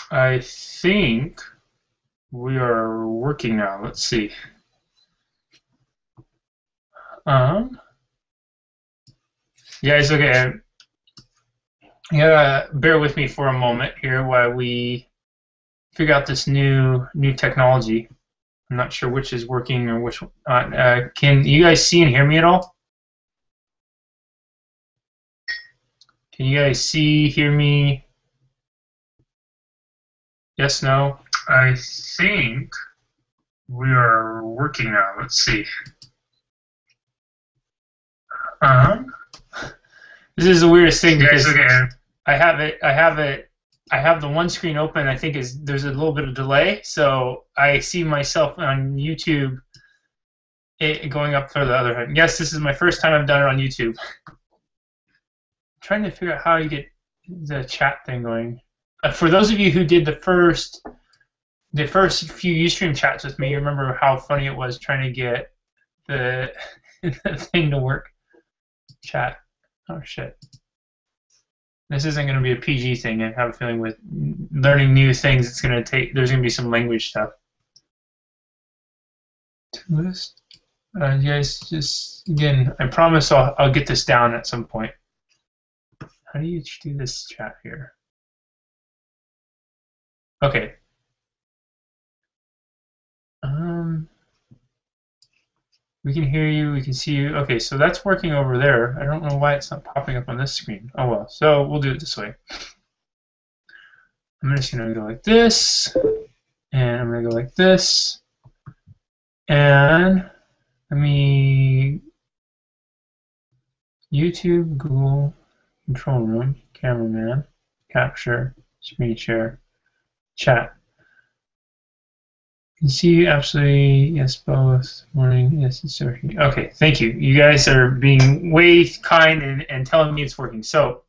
I think we are working now. Let's see. Um, you guys, okay. You gotta bear with me for a moment here while we figure out this new technology. I'm not sure which is working or which. Can you guys see and hear me at all? Can you guys see, hear me? Yes, no? I think we are working now. Let's see. Um, this is the weirdest thing because I have the one screen open. I think is there's a little bit of delay, so I see myself on YouTube going up for the other hand. Yes, this is my first time I've done it on YouTube. I'm trying to figure out how you get the chat thing going. For those of you who did the first few Ustream chats with me, you remember how funny it was trying to get the, the thing to work. Chat. Oh shit. This isn't going to be a PG thing. I have a feeling with learning new things, it's going to take. There's going to be some language stuff. List. You guys, just again, I promise I'll get this down at some point. How do you do this chat here? Okay. We can hear you. We can see you. Okay, so that's working over there. I don't know why it's not popping up on this screen. Oh well. So we'll do it this way. I'm just going to go like this, and I'm going to go like this, and let me YouTube, Google, control room, cameraman, capture, screen share, chat. You can see absolutely yes, both morning. Yes, it's working. Okay, thank you. You guys are being way kind and telling me it's working. So,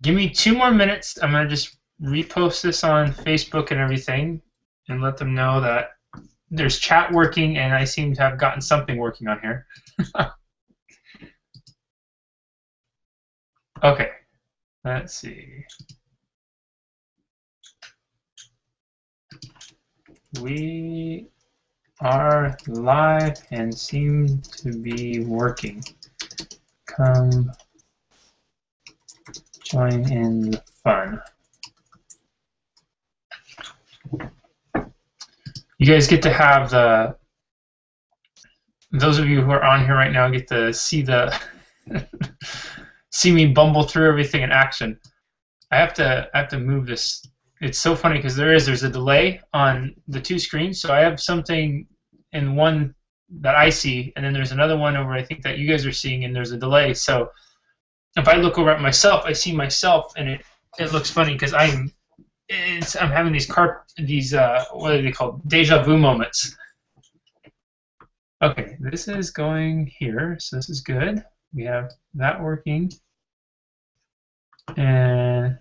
give me 2 more minutes. I'm gonna just repost this on Facebook and everything, and let them know that there's chat working, and I seem to have gotten something working on here. Okay, let's see. We are live and seem to be working. Come join in the fun. You guys get to have those of you who are on here right now get to see see me bumble through everything in action. I have to move this. It's so funny because there's a delay on the 2 screens. So I have something in one that I see, and then there's another one over I think that you guys are seeing, and there's a delay. So if I look over at myself, I see myself, and it looks funny because I'm having these what are they called? Deja vu moments. Okay, this is going here, so this is good. We have that working, and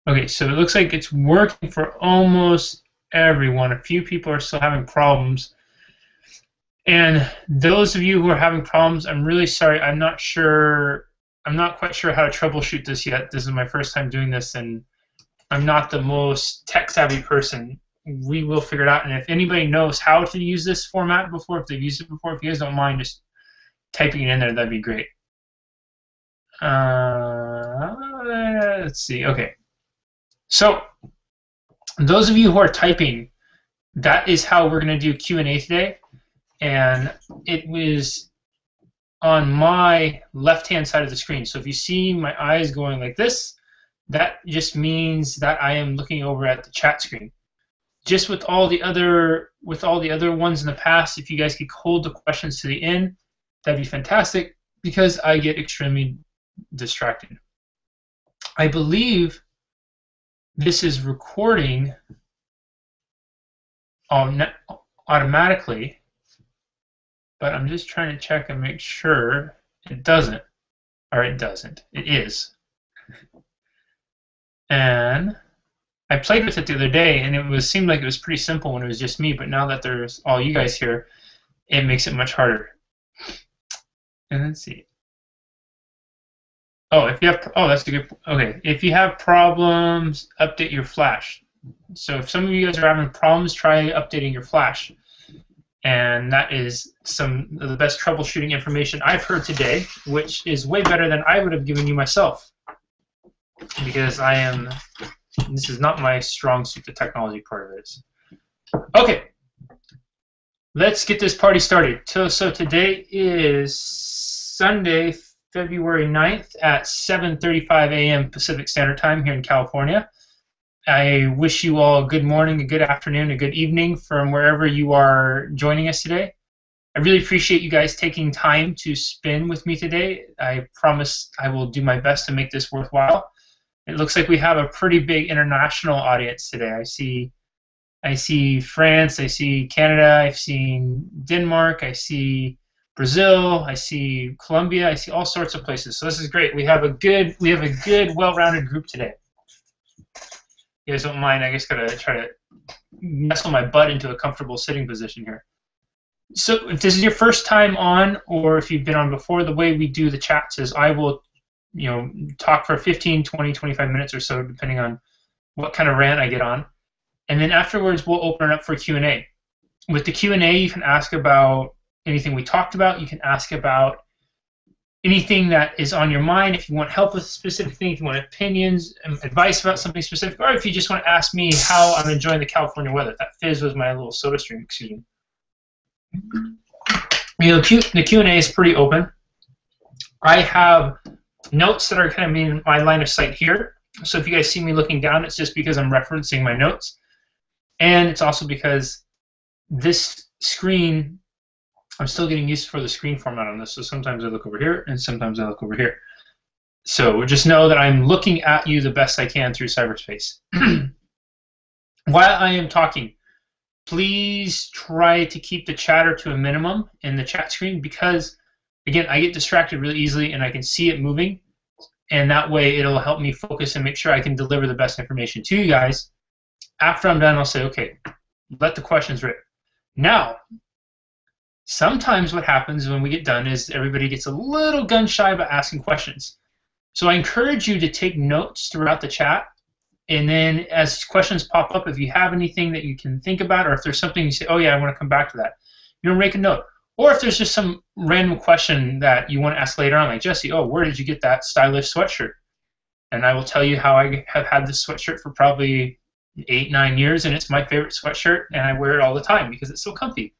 okay, so it looks like it's working for almost everyone. A few people are still having problems. And those of you who are having problems, I'm really sorry. I'm not quite sure how to troubleshoot this yet. This is my first time doing this, and I'm not the most tech-savvy person. We will figure it out. And if anybody knows how to use this format before, if they've used it before, if you guys don't mind just typing it in there, that'd be great. Let's see. Okay. So, those of you who are typing, that is how we're going to do Q&A today. And it was on my left-hand side of the screen. So if you see my eyes going like this, that just means that I am looking over at the chat screen. Just with all the other ones in the past, if you guys could hold the questions to the end, that'd be fantastic because I get extremely distracted. I believe this is recording automatically, but I'm just trying to check and make sure it doesn't, or it doesn't. It is. And I played with it the other day, and it seemed like it was pretty simple when it was just me, but now that there's all you guys here, it makes it much harder. And let's see. Oh, if you have, oh, that's a good, okay. If you have problems, update your flash. So if some of you guys are having problems, try updating your flash. And that is some of the best troubleshooting information I've heard today, which is way better than I would have given you myself. Because this is not my strong suit, the technology part of this. Okay, let's get this party started. So today is Sunday, February 9th at 7:35 a.m. Pacific Standard Time here in California. I wish you all a good morning, a good afternoon, a good evening from wherever you are joining us today. I really appreciate you guys taking time to spend with me today. I promise I will do my best to make this worthwhile. It looks like we have a pretty big international audience today. I see France, I see Canada, I've seen Denmark, I see Brazil, I see Colombia, I see all sorts of places. So this is great. We have a good, well-rounded group today. You guys don't mind, I just gotta try to nestle my butt into a comfortable sitting position here. So if this is your first time on, or if you've been on before, the way we do the chats is I will, talk for 15, 20, 25 minutes or so, depending on what kind of rant I get on. And then afterwards, we'll open it up for Q&A. With the Q&A, you can ask about anything we talked about. You can ask about anything that is on your mind. If you want help with a specific thing, if you want opinions, advice about something specific, or if you just want to ask me how I'm enjoying the California weather. That fizz was my little soda stream, excuse me. The Q&A is pretty open. I have notes that are kind of in my line of sight here. So if you guys see me looking down, it's just because I'm referencing my notes. And it's also because this screen, I'm still getting used to the screen format on this. So sometimes I look over here and sometimes I look over here. So just know that I'm looking at you the best I can through cyberspace. While I am talking, please try to keep the chatter to a minimum in the chat screen because, again, I get distracted really easily and I can see it moving. And that way it'll help me focus and make sure I can deliver the best information to you guys. After I'm done, I'll say, okay, let the questions rip. Now, sometimes what happens when we get done is everybody gets a little gun shy about asking questions. So I encourage you to take notes throughout the chat. And then as questions pop up, if you have anything that you can think about, or if there's something you say, oh yeah, I want to come back to that, make a note. Or if there's just some random question that you want to ask later on, like, Jesse, oh, where did you get that stylish sweatshirt? And I will tell you how I have had this sweatshirt for probably 8, 9 years, and it's my favorite sweatshirt, and I wear it all the time because it's so comfy.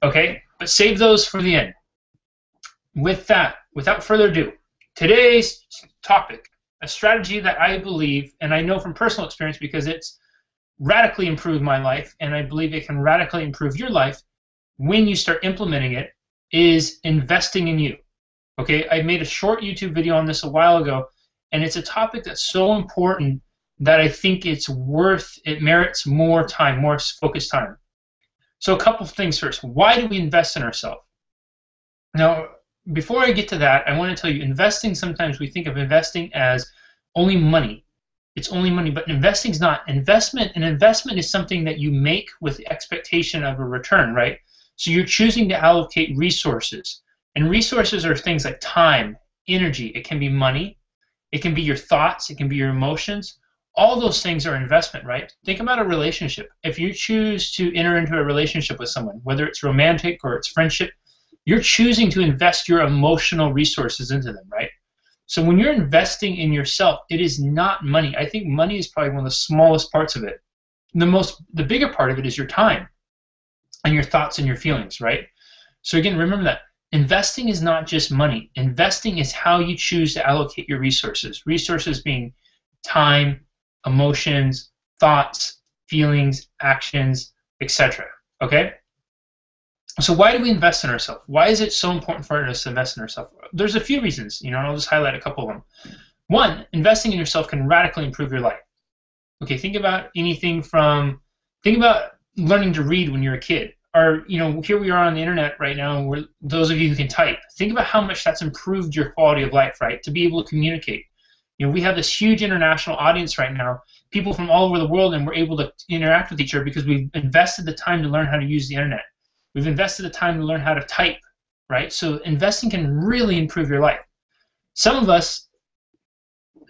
Okay? But save those for the end. With that, without further ado, today's topic, a strategy that I believe, and I know from personal experience because it's radically improved my life, and I believe it can radically improve your life when you start implementing it, is investing in you. Okay, I made a short YouTube video on this a while ago, and it's a topic that's so important that I think it merits more time, more focused time. So a couple of things first. Why do we invest in ourselves? Now, before I get to that, I want to tell you, investing, sometimes we think of investing as only money. It's only money, but investing is not. An investment is something that you make with the expectation of a return, right? So you're choosing to allocate resources. And resources are things like time, energy. It can be money. It can be your thoughts. It can be your emotions. All those things are investment, right? Think about a relationship. If you choose to enter into a relationship with someone, whether it's romantic or it's friendship, you're choosing to invest your emotional resources into them, right? So when you're investing in yourself, it is not money. I think money is probably one of the smallest parts of it. The bigger part of it is your time and your thoughts and your feelings, right? So again, remember that. Investing is not just money. Investing is how you choose to allocate your resources. Resources being time, emotions, thoughts, feelings, actions, etc. Okay? So why do we invest in ourselves? Why is it so important for us to invest in ourselves? There's a few reasons, and I'll just highlight a couple of them. One, investing in yourself can radically improve your life. Okay, think about learning to read when you're a kid. Or, here we are on the internet right now, those of you who can type. Think about how much that's improved your quality of life, right? To be able to communicate. We have this huge international audience right now, people from all over the world, and we're able to interact with each other because we've invested the time to learn how to use the internet. We've invested the time to learn how to type, right? So investing can really improve your life. Some of us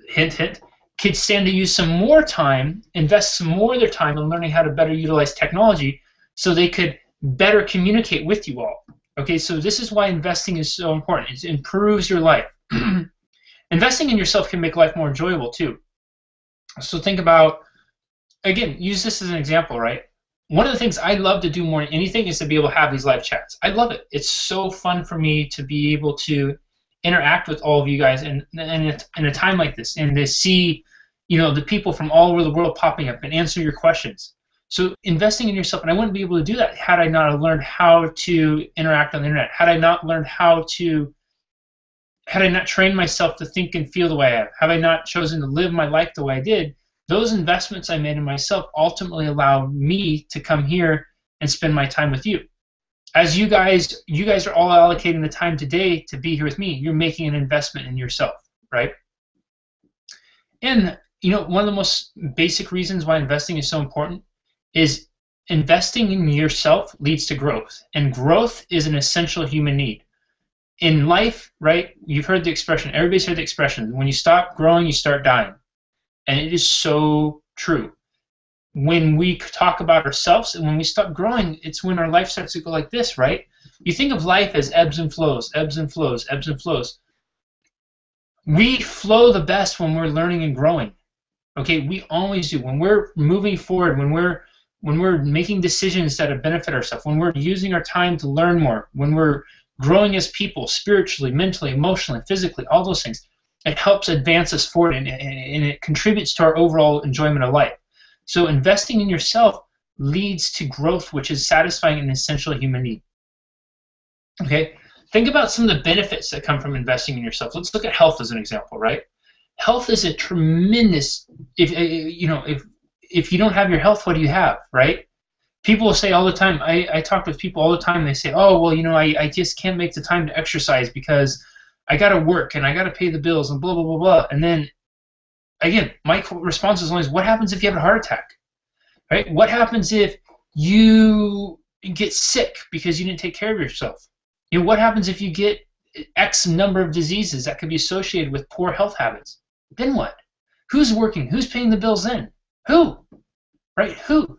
hint, hint, kids stand to use some more time, invest some more of their time in learning how to better utilize technology so they could better communicate with you all. Okay, so this is why investing is so important. It improves your life. Investing in yourself can make life more enjoyable too. So think about, again, use this as an example, right? One of the things I love to do more than anything is to be able to have these live chats. I love it. It's so fun for me to be able to interact with all of you guys in a time like this, and to see, you know, the people from all over the world popping up and answer your questions. So investing in yourself, and I wouldn't be able to do that had I not learned how to interact on the internet, had I not learned had I not trained myself to think and feel the way I have, had I not chosen to live my life the way I did. Those investments I made in myself ultimately allowed me to come here and spend my time with you. As you guys are all allocating the time today to be here with me, you're making an investment in yourself, right? And you know, one of the most basic reasons why investing is so important is investing in yourself leads to growth, and growth is an essential human need. In life, right, you've heard the expression, everybody's heard the expression, when you stop growing, you start dying. And it is so true. When we talk about ourselves and when we stop growing, it's when our life starts to go like this, right? You think of life as ebbs and flows, ebbs and flows, ebbs and flows. We flow the best when we're learning and growing. Okay, we always do. When we're moving forward, when we're making decisions that benefit ourselves, when we're using our time to learn more, when we're growing as people, spiritually, mentally, emotionally, physically, all those things, it helps advance us forward, and it contributes to our overall enjoyment of life. So investing in yourself leads to growth, which is satisfying an essential human need. Okay, think about some of the benefits that come from investing in yourself. Let's look at health as an example, right? Health is a tremendous. If you don't have your health, what do you have, right? People will say all the time. I talk with people all the time. They say, "Oh, well, you know, I just can't make the time to exercise because I got to work and I got to pay the bills and blah blah blah blah." And then again, my response is always, what happens if you have a heart attack? Right? What happens if you get sick because you didn't take care of yourself? You know, what happens if you get X number of diseases that could be associated with poor health habits? Then what? Who's working? Who's paying the bills then? Who? Right? Who?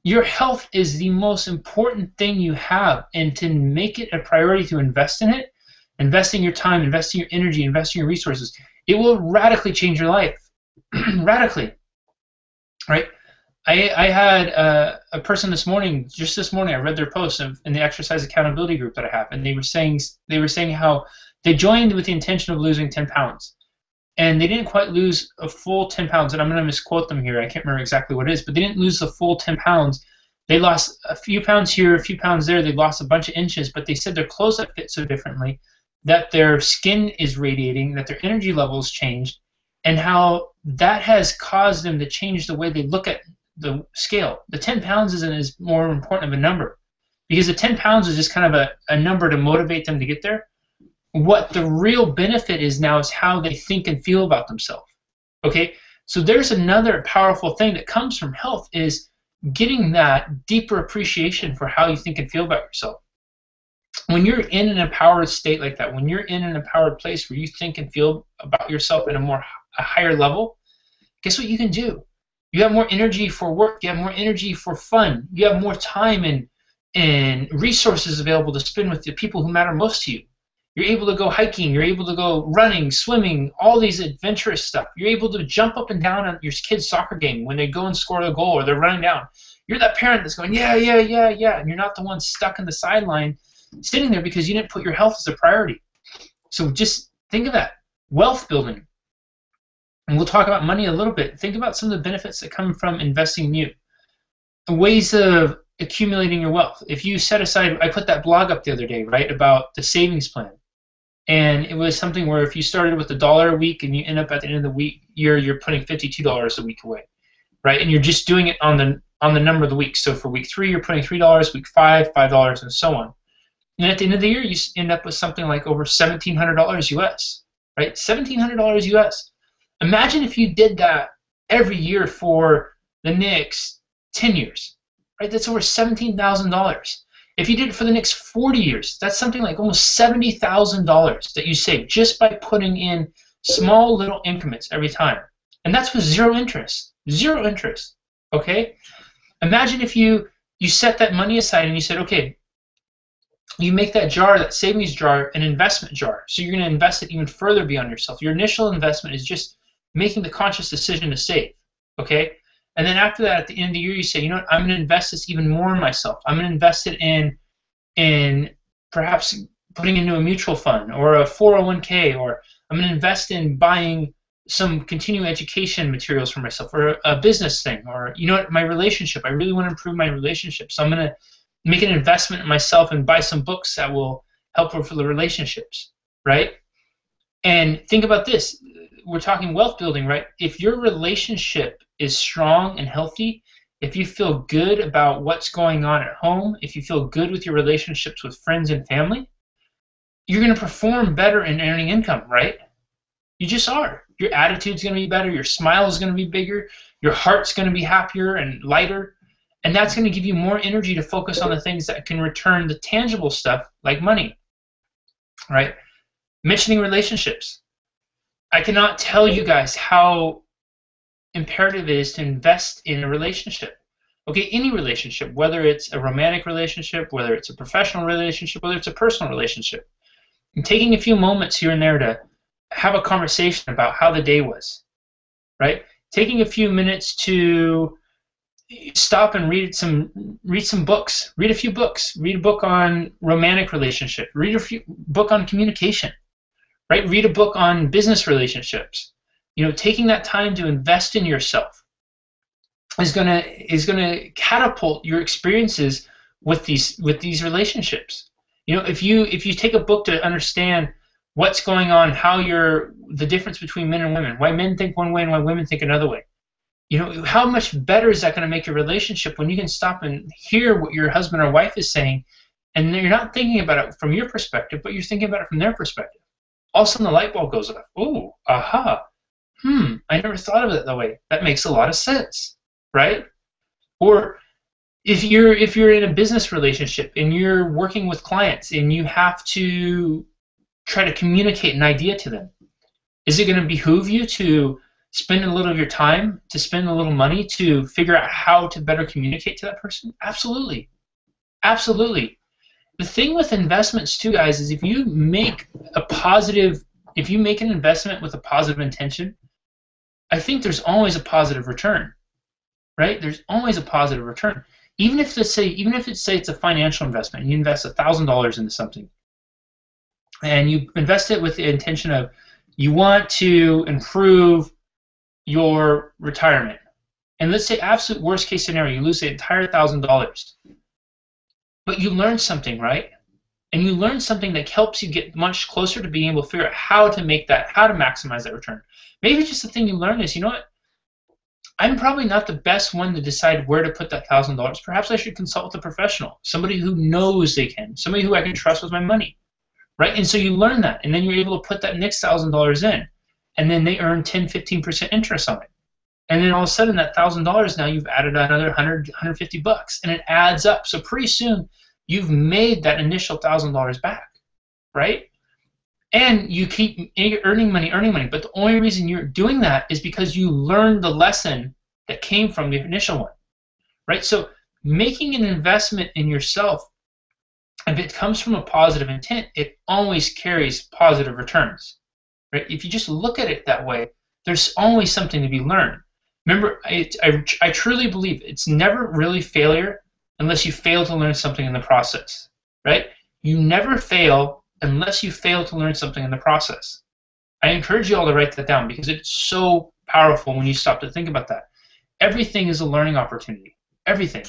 Your health is the most important thing you have, and to make it a priority to invest in it, investing your time, investing your energy, investing your resources, it will radically change your life. Radically, right? I had a person this morning, just this morning, I read their post in the exercise accountability group that I have, and they were saying how they joined with the intention of losing 10 pounds, and they didn't quite lose a full 10 pounds, and I'm going to misquote them here, I can't remember exactly what it is, but they didn't lose the full 10 pounds. They lost a few pounds here, a few pounds there, they lost a bunch of inches, but they said their clothes that fit so differently, that their skin is radiating, that their energy levels changed, and how that has caused them to change the way they look at the scale. The 10 pounds isn't as more important of a number, because the 10 pounds is just kind of a number to motivate them to get there. What the real benefit is now is how they think and feel about themselves. Okay, so there's another powerful thing that comes from health, is getting that deeper appreciation for how you think and feel about yourself. When you're in an empowered state like that, when you're in an empowered place where you think and feel about yourself in a higher level, guess what you can do? You have more energy for work, you have more energy for fun, you have more time and resources available to spend with the people who matter most to you. You're able to go hiking, you're able to go running, swimming, all these adventurous stuff. You're able to jump up and down on your kid's soccer game when they go and score a goal or they're running down. You're that parent that's going, yeah, yeah, yeah, yeah, and you're not the one stuck in the sideline sitting there because you didn't put your health as a priority. So just think of that. Wealth building. And we'll talk about money a little bit. Think about some of the benefits that come from investing in you. Ways of accumulating your wealth. If you set aside, I put that blog up the other day, right, about the savings plan. And it was something where if you started with $1 a week and you end up at the end of the week, you're putting $52 a week away, right? And you're just doing it on the number of the weeks. So for week 3, you're putting $3, week 5, $5, and so on. And at the end of the year, you end up with something like over $1,700 US, right? $1,700 US. Imagine if you did that every year for the next 10 years, right? That's over $17,000. If you did it for the next 40 years, that's something like almost $70,000 that you save just by putting in Small little increments every time. And that's with zero interest. Zero interest. Okay? Imagine if you set that money aside and you said, okay, you make that jar, that savings jar, an investment jar. So you're going to invest it even further beyond yourself. Your initial investment is just making the conscious decision to save. Okay? And then after that, at the end of the year, you say, you know what, I'm going to invest this even more in myself. I'm going to invest it in perhaps putting into a mutual fund or a 401k, or I'm going to invest in buying some continuing education materials for myself, or a business thing, or you know what, my relationship. I really want to improve my relationship, so I'm going to make an investment in myself and buy some books that will help for the relationships, right? And think about this. We're talking wealth building, right? If your relationship is strong and healthy, if you feel good about what's going on at home, if you feel good with your relationships with friends and family, you're going to perform better in earning income, right? You just are. Your attitude's going to be better, your smile is going to be bigger, your heart's going to be happier and lighter, and that's going to give you more energy to focus on the things that can return the tangible stuff like money, right? Mentioning relationships. I cannot tell you guys how imperative it is to invest in a relationship. Okay, any relationship, whether it's a romantic relationship, whether it's a professional relationship, whether it's a personal relationship. And taking a few moments here and there to have a conversation about how the day was, right? Taking a few minutes to stop and read some books. Read a few books. Read a book on romantic relationship. Read a book on communication, right? Read a book on business relationships. You know, taking that time to invest in yourself is gonna catapult your experiences with these relationships. You know, if you take a book to understand what's going on, the difference between men and women, why men think one way and why women think another way. You know, how much better is that going to make your relationship when you can stop and hear what your husband or wife is saying, and you're not thinking about it from your perspective, but you're thinking about it from their perspective. All of a sudden the light bulb goes off. Oh, aha. I never thought of it that way. That makes a lot of sense, right? Or if you're in a business relationship and you're working with clients and you have to try to communicate an idea to them, is it going to behoove you to spend a little of your time, to spend a little money to figure out how to better communicate to that person? Absolutely. Absolutely. The thing with investments too, guys, is if you make an investment with a positive intention, I think there's always a positive return, right? There's always a positive return. Even if it's a financial investment, and you invest $1,000 into something, and you invest it with the intention of you want to improve your retirement. And let's say absolute worst case scenario, you lose the entire $1,000. But you learn something, right? And you learn something that helps you get much closer to being able to figure out how to maximize that return. Maybe just the thing you learn is, you know what? I'm probably not the best one to decide where to put that $1,000. Perhaps I should consult with a professional, somebody who knows they can, somebody who I can trust with my money, right? And so you learn that, and then you're able to put that next $1,000 in, and then they earn 10-15% interest on it. And then all of a sudden, that $1,000 now you've added another $150, and it adds up. So pretty soon, you've made that initial $1,000 back, right? And you keep earning money. But the only reason you're doing that is because you learned the lesson that came from the initial one, right? So making an investment in yourself, if it comes from a positive intent, it always carries positive returns, right? If you just look at it that way, there's always something to be learned. Remember, I truly believe it's never really failure unless you fail to learn something in the process, right? You never fail unless you fail to learn something in the process. I encourage you all to write that down because it's so powerful when you stop to think about that. Everything is a learning opportunity. Everything.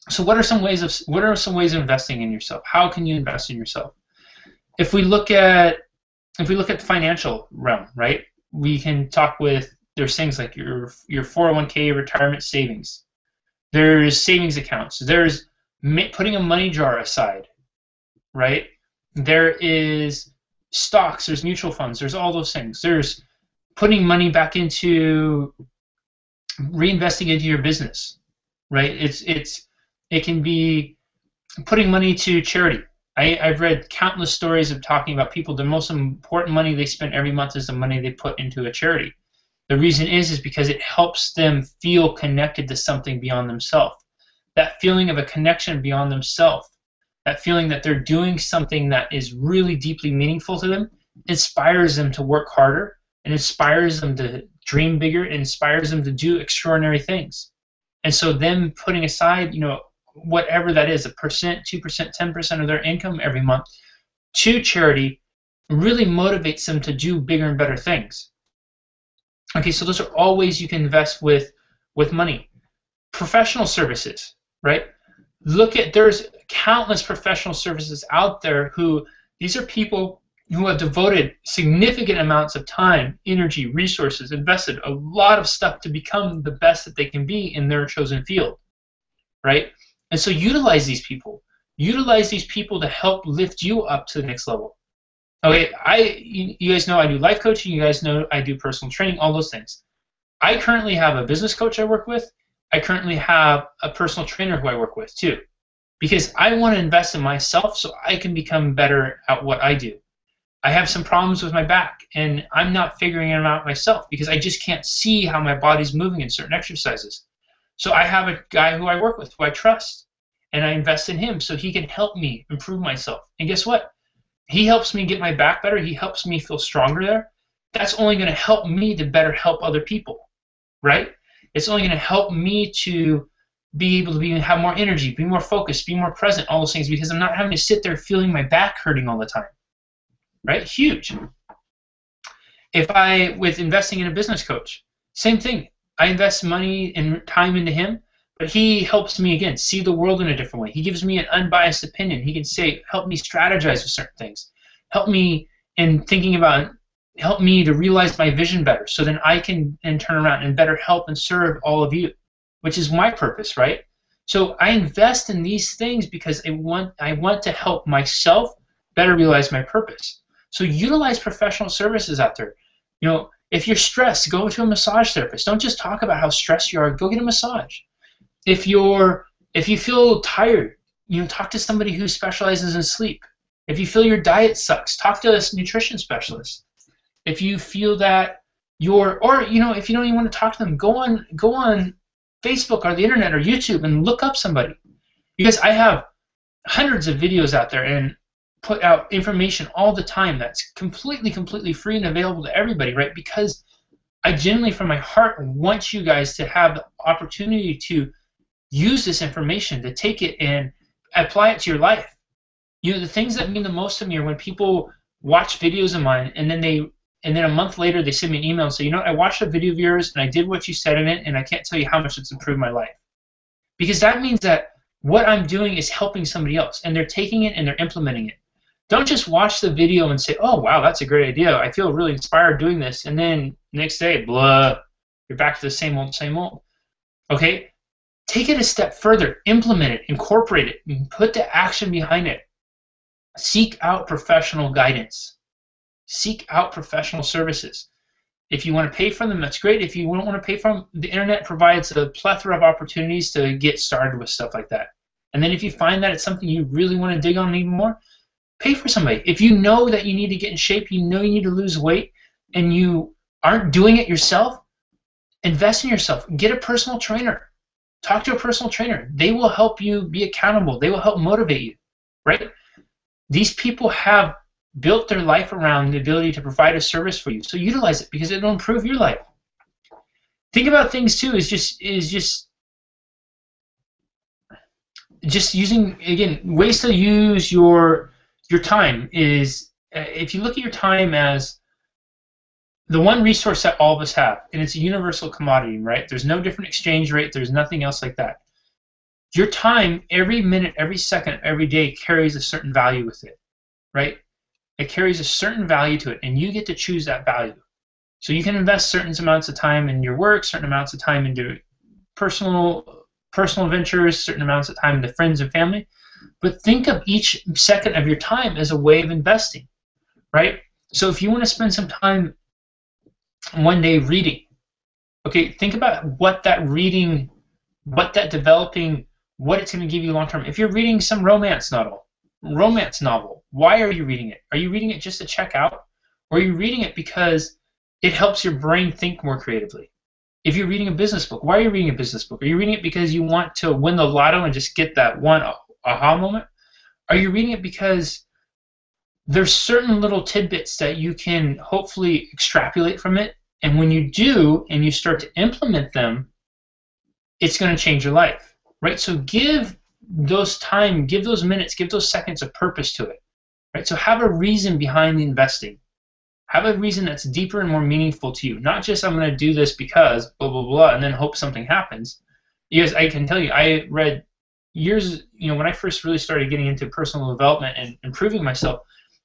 So what are some ways of investing in yourself? How can you invest in yourself? If we look at the financial realm, right? We can talk with, there's things like your 401k retirement savings. There's savings accounts. There's putting a money jar aside, right? There is stocks. There's mutual funds. There's all those things. There's putting money back into reinvesting into your business, right? It can be putting money to charity. I've read countless stories of talking about people, the most important money they spend every month is the money they put into a charity. The reason is because it helps them feel connected to something beyond themselves. That feeling of a connection beyond themselves, that feeling that they're doing something that is really deeply meaningful to them, inspires them to work harder, and inspires them to dream bigger, and inspires them to do extraordinary things. And so them putting aside, whatever that is, 1%, 2%, 10% of their income every month to charity really motivates them to do bigger and better things. Okay, so those are all ways you can invest with money. Professional services, right? There's countless professional services out there these are people who have devoted significant amounts of time, energy, resources, invested a lot of stuff to become the best that they can be in their chosen field, right? And so utilize these people. Utilize these people to help lift you up to the next level. Okay, you guys know I do life coaching. You guys know I do personal training, all those things. I currently have a business coach I work with. I currently have a personal trainer who I work with too, because I want to invest in myself so I can become better at what I do. I have some problems with my back, and I'm not figuring them out myself because I just can't see how my body's moving in certain exercises. So I have a guy who I work with, who I trust, and I invest in him so he can help me improve myself. And guess what? He helps me get my back better. He helps me feel stronger there. That's only going to help me to better help other people, right? It's only going to help me to be able to have more energy, be more focused, be more present, all those things, because I'm not having to sit there feeling my back hurting all the time, right? Huge. With investing in a business coach, same thing. I invest money and time into him, but he helps me, again, see the world in a different way. He gives me an unbiased opinion. He can help me strategize with certain things, help me in thinking about, help me to realize my vision better, so then I can then turn around and better help and serve all of you, which is my purpose, right? So I invest in these things because I want to help myself better realize my purpose. So utilize professional services out there. If you're stressed, go to a massage therapist. Don't just talk about how stressed you are. Go get a massage. If you feel tired, talk to somebody who specializes in sleep. If you feel your diet sucks, talk to a nutrition specialist. If you feel that if you don't even want to talk to them, go on Facebook or the internet or YouTube and look up somebody. Because I have hundreds of videos out there and put out information all the time that's completely free and available to everybody, right? Because I genuinely, from my heart, want you guys to have the opportunity to use this information, to take it and apply it to your life. The things that mean the most to me are when people watch videos of mine and then a month later they send me an email and say, I watched a video of yours and I did what you said in it, and I can't tell you how much it's improved my life. Because that means that what I'm doing is helping somebody else, and they're taking it and they're implementing it. Don't just watch the video and say, oh, wow, that's a great idea. I feel really inspired doing this. And then next day, blah, you're back to the same old. Okay? Take it a step further. Implement it. Incorporate it. And put the action behind it. Seek out professional guidance. Seek out professional services. If you want to pay for them, that's great. If you don't want to pay for them, the internet provides a plethora of opportunities to get started with stuff like that. And then if you find that it's something you really want to dig on even more, pay for somebody. If you know that you need to get in shape, you need to lose weight, and you aren't doing it yourself, invest in yourself. Get a personal trainer. Talk to a personal trainer. They will help you be accountable. They will help motivate you, right? These people have built their life around the ability to provide a service for you. So utilize it because it'll improve your life. Think about things too is just using, again, ways to use your time is, if you look at your time as the one resource that all of us have, and it's a universal commodity, right? There's no different exchange rate. There's nothing else like that. Your time, every minute, every second, every day carries a certain value with it, right? It carries a certain value to it, and you get to choose that value. So you can invest certain amounts of time in your work, certain amounts of time into personal ventures, certain amounts of time into friends and family. But think of each second of your time as a way of investing, right? So if you want to spend some time one day reading, okay, think about what that reading, what that developing, what it's going to give you long term. If you're reading some romance novel, romance novel, why are you reading it? Are you reading it just to check out? Or are you reading it because it helps your brain think more creatively? If you're reading a business book, why are you reading a business book? Are you reading it because you want to win the lotto and just get that one aha moment? Are you reading it because there's certain little tidbits that you can hopefully extrapolate from it, and when you do and you start to implement them, it's going to change your life, right? So give those time, give those minutes, give those seconds of purpose to it, right? So have a reason behind the investing. Have a reason that's deeper and more meaningful to you. Not just I'm going to do this because blah, blah, blah, and then hope something happens. Because I can tell you, I read years, when I first really started getting into personal development and improving myself,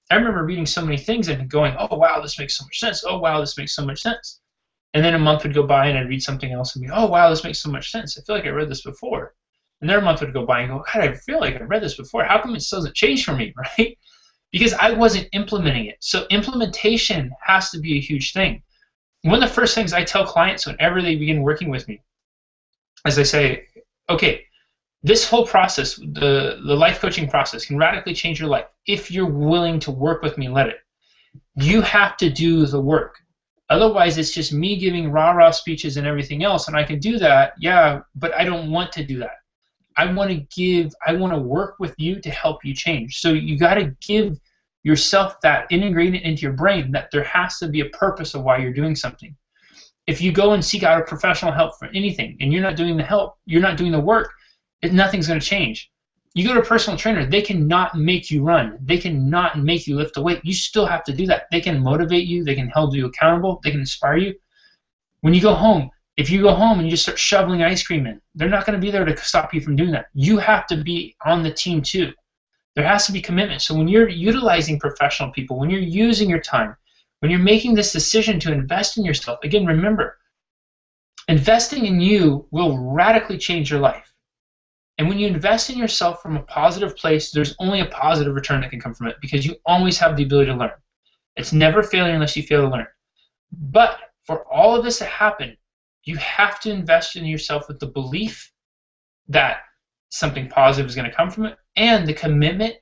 I remember reading so many things and going, oh, wow, this makes so much sense. Oh, wow, this makes so much sense. And then a month would go by and I'd read something else and be, oh, wow, this makes so much sense. I feel like I read this before. And then a month would go by and go, God, I feel like I read this before. How come it still doesn't change for me, right? Because I wasn't implementing it. So implementation has to be a huge thing. One of the first things I tell clients whenever they begin working with me is I say, okay, this whole process, the life coaching process, can radically change your life if you're willing to work with me and let it. You have to do the work. Otherwise, it's just me giving rah-rah speeches and everything else, and I can do that, yeah, but I don't want to do that. I want to work with you to help you change. So you got to give yourself that ingredient into your brain that there has to be a purpose of why you're doing something. If you go and seek out a professional help for anything and you're not doing the help, you're not doing the work, nothing's going to change. You go to a personal trainer, they cannot make you run. They cannot make you lift a weight. You still have to do that. They can motivate you. They can hold you accountable. They can inspire you. When you go home, if you go home and you just start shoveling ice cream in, they're not going to be there to stop you from doing that. You have to be on the team too. There has to be commitment. So when you're utilizing professional people, when you're using your time, when you're making this decision to invest in yourself, again, remember, investing in you will radically change your life. And when you invest in yourself from a positive place, there's only a positive return that can come from it because you always have the ability to learn. It's never failure unless you fail to learn. But for all of this to happen, you have to invest in yourself with the belief that something positive is going to come from it and the commitment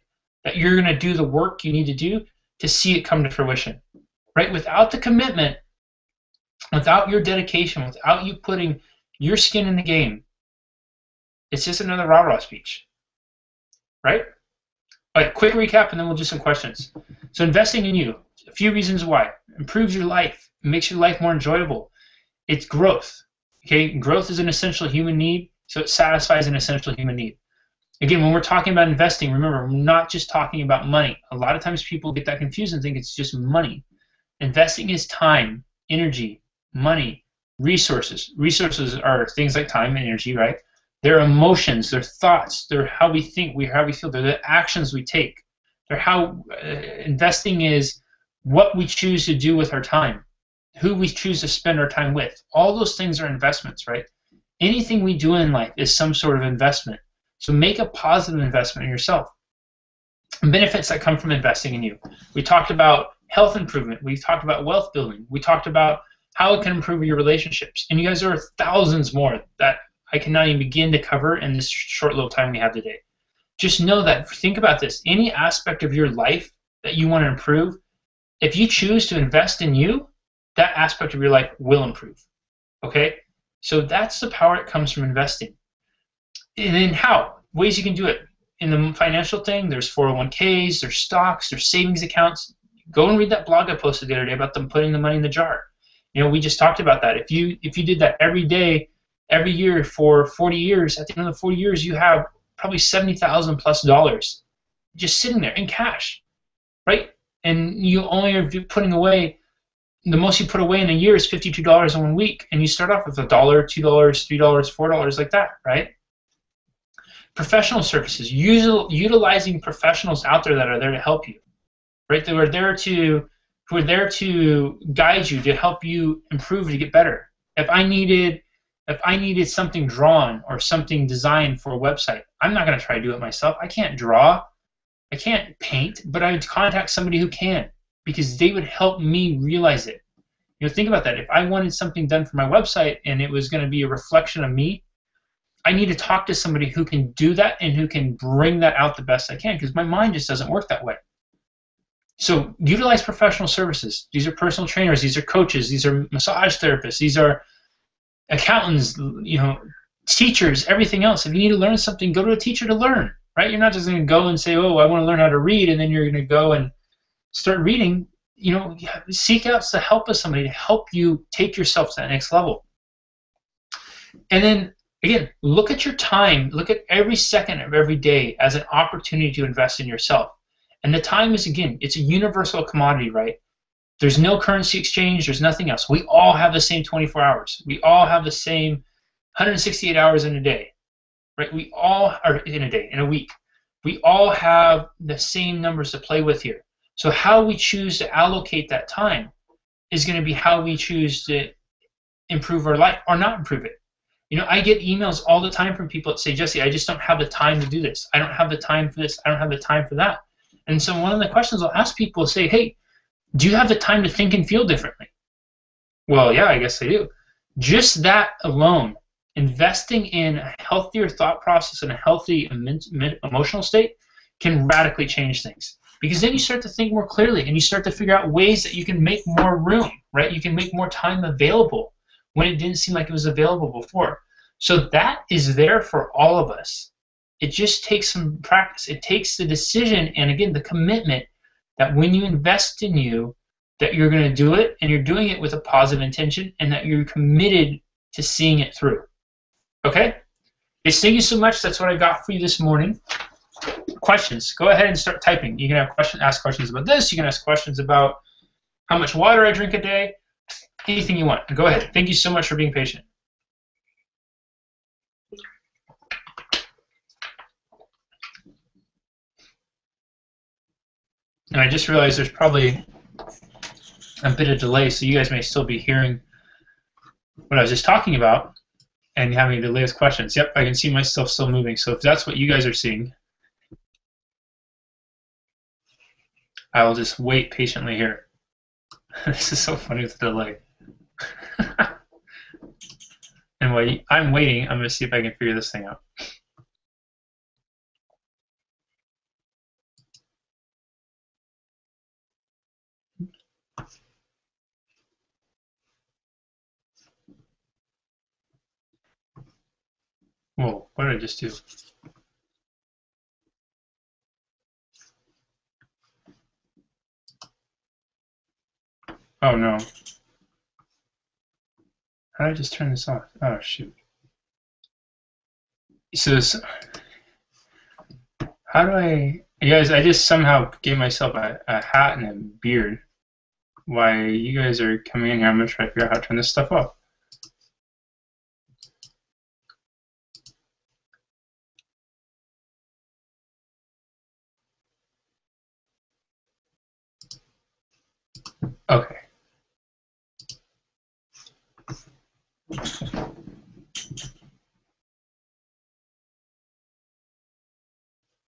that you're going to do the work you need to do to see it come to fruition. Right? Without the commitment, without your dedication, without you putting your skin in the game, it's just another rah-rah speech, right? All right, quick recap, and then we'll do some questions. So investing in you, a few reasons why. Improves your life, makes your life more enjoyable. It's growth, okay? Growth is an essential human need, so it satisfies an essential human need. Again, when we're talking about investing, remember, we're not just talking about money. A lot of times people get that confused and think it's just money. Investing is time, energy, money, resources. Resources are things like time and energy, right? They're emotions, they're thoughts, they're how we think, how we feel, they're the actions we take. They're how investing is what we choose to do with our time, who we choose to spend our time with. All those things are investments, right? Anything we do in life is some sort of investment. So make a positive investment in yourself. Benefits that come from investing in you. We talked about health improvement. We talked about wealth building. We talked about how it can improve your relationships. And you guys, there are thousands more that I cannot even begin to cover in this short little time we have today. Just know that, think about this, any aspect of your life that you want to improve, if you choose to invest in you, that aspect of your life will improve, okay? So that's the power that comes from investing. And then how? Ways you can do it. In the financial thing, there's 401ks, there's stocks, there's savings accounts. Go and read that blog I posted the other day about them putting the money in the jar. We just talked about that. If you did that every day, every year for 40 years, at the end of the 40 years, you have probably $70,000+ just sitting there in cash, right? And you only are putting away, the most you put away in a year is $52 in 1 week, and you start off with $1, $2, $3, $4, like that, right? Professional services, utilizing professionals out there that are there to help you, right? Who are there to guide you, to help you improve, to get better. If I needed something drawn or something designed for a website, I'm not going to try to do it myself. I can't draw, I can't paint, but I would contact somebody who can because they would help me realize it. Think about that. If I wanted something done for my website and it was going to be a reflection of me, I need to talk to somebody who can do that and who can bring that out the best I can, because my mind just doesn't work that way. So utilize professional services. These are personal trainers. These are coaches. These are massage therapists. These are accountants, teachers, everything else. If you need to learn something, go to a teacher to learn, right? You're not just going to go and say, oh, I want to learn how to read, and then you're going to go and start reading. Seek out the help of somebody to help you take yourself to that next level. And then, again, look at your time. Look at every second of every day as an opportunity to invest in yourself. And the time is, again, it's a universal commodity, right? There's no currency exchange. There's nothing else. We all have the same 24 hours. We all have the same 168 hours in a day, right? We all are in a day, in a week. We all have the same numbers to play with here. So how we choose to allocate that time is going to be how we choose to improve our life or not improve it. I get emails all the time from people that say, Jesse, I just don't have the time to do this. I don't have the time for this. I don't have the time for that. And so one of the questions I'll ask people is say, hey, do you have the time to think and feel differently? Well, yeah, I guess I do. Just that alone, investing in a healthier thought process and a healthy emotional state can radically change things. Because then you start to think more clearly and you start to figure out ways that you can make more room, right? You can make more time available when it didn't seem like it was available before. So that is there for all of us. It just takes some practice. It takes the decision and, again, the commitment that when you invest in you, that you're going to do it and you're doing it with a positive intention and that you're committed to seeing it through. Okay? Thank you so much. That's what I got for you this morning. Questions? Go ahead and start typing. You can ask questions about this. You can ask questions about how much water I drink a day. Anything you want. Go ahead. Thank you so much for being patient. And I just realized there's probably a bit of delay, so you guys may still be hearing what I was just talking about and having a delay with questions. Yep, I can see myself still moving. So if that's what you guys are seeing, I will just wait patiently here. This is so funny with the delay. And while I'm waiting, I'm going to see if I can figure this thing out. Whoa, what did I just do? Oh no. How did I just turn this off? Oh shoot. So how do I... You guys, I just somehow gave myself a hat and a beard. Why you guys are coming in here, I'm going to try to figure out how to turn this stuff off. Okay.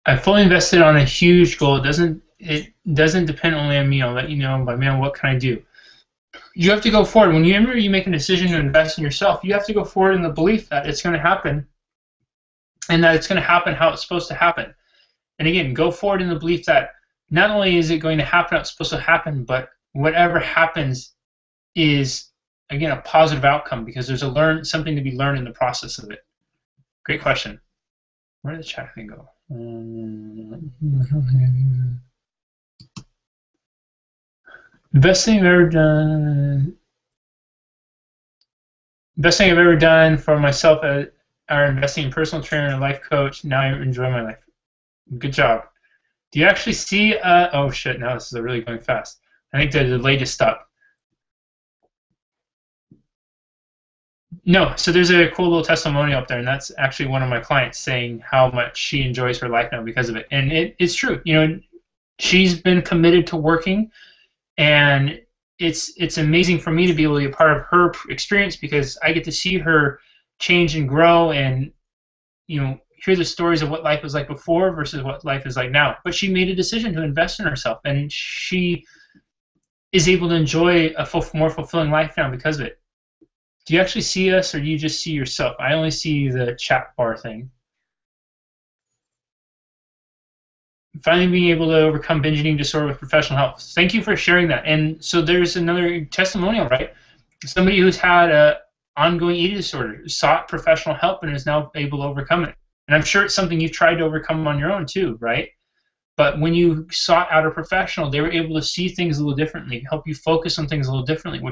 I fully invested on a huge goal. It doesn't depend only on me. I'll let you know by mail what can I do. You have to go forward. Whenever you make a decision to invest in yourself, you have to go forward in the belief that it's going to happen and that it's going to happen how it's supposed to happen. And again, go forward in the belief that not only is it going to happen how it's supposed to happen, but whatever happens is, again, a positive outcome because there's something to be learned in the process of it. Great question. Where did the chat thing go? Best thing I've ever done. Best thing I've ever done for myself are investing in personal trainer and life coach. Now I enjoy my life. Good job. Do you actually see? Oh shit! Now this is really going fast. I think the delay just stopped. No, so there's a cool little testimonial up there, and that's actually one of my clients saying how much she enjoys her life now because of it. And it's true. She's been committed to working, and it's amazing for me to be able to be a part of her experience because I get to see her change and grow and hear the stories of what life was like before versus what life is like now. But she made a decision to invest in herself, and she is able to enjoy a more fulfilling life now because of it. Do you actually see us, or do you just see yourself? I only see the chat bar thing. Finally being able to overcome binge eating disorder with professional help. Thank you for sharing that. And so there's another testimonial, right? Somebody who's had a ongoing eating disorder sought professional help and is now able to overcome it. And I'm sure it's something you've tried to overcome on your own too, right? But when you sought out a professional, they were able to see things a little differently, help you focus on things a little differently,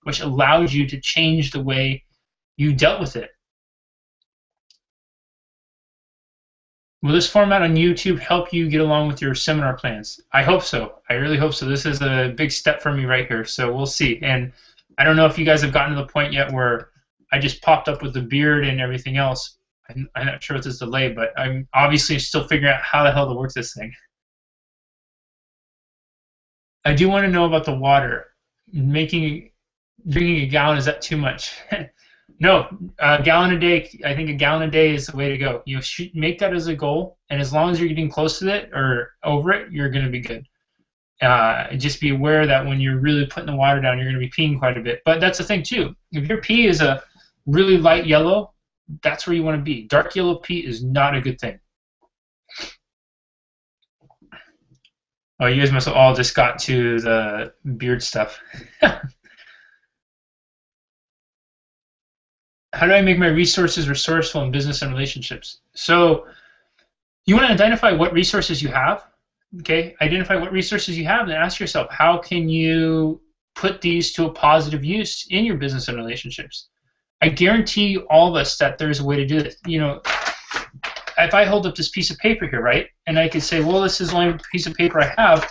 which allowed you to change the way you dealt with it. Will this format on YouTube help you get along with your seminar plans? I hope so. I really hope so. This is a big step for me right here, so we'll see. And I don't know if you guys have gotten to the point yet where I just popped up with the beard and everything else. I'm not sure what this delay, but I'm obviously still figuring out how the hell to work this thing. I do want to know about the water. Drinking a gallon, is that too much? No, a gallon a day. I think a gallon a day is the way to go. You make that as a goal, and as long as you're getting close to it or over it, you're going to be good. Just be aware that when you're really putting the water down, you're going to be peeing quite a bit. But that's the thing too. If your pee is a really light yellow, that's where you want to be. Dark yellow pee is not a good thing. Oh, you guys must have all just got to the beard stuff. How do I make my resources resourceful in business and relationships? So you want to identify what resources you have. Okay, identify what resources you have and ask yourself, how can you put these to a positive use in your business and relationships? I guarantee all of us that there's a way to do this. You know, if I hold up this piece of paper here, right, and I could say, well, this is the only piece of paper I have,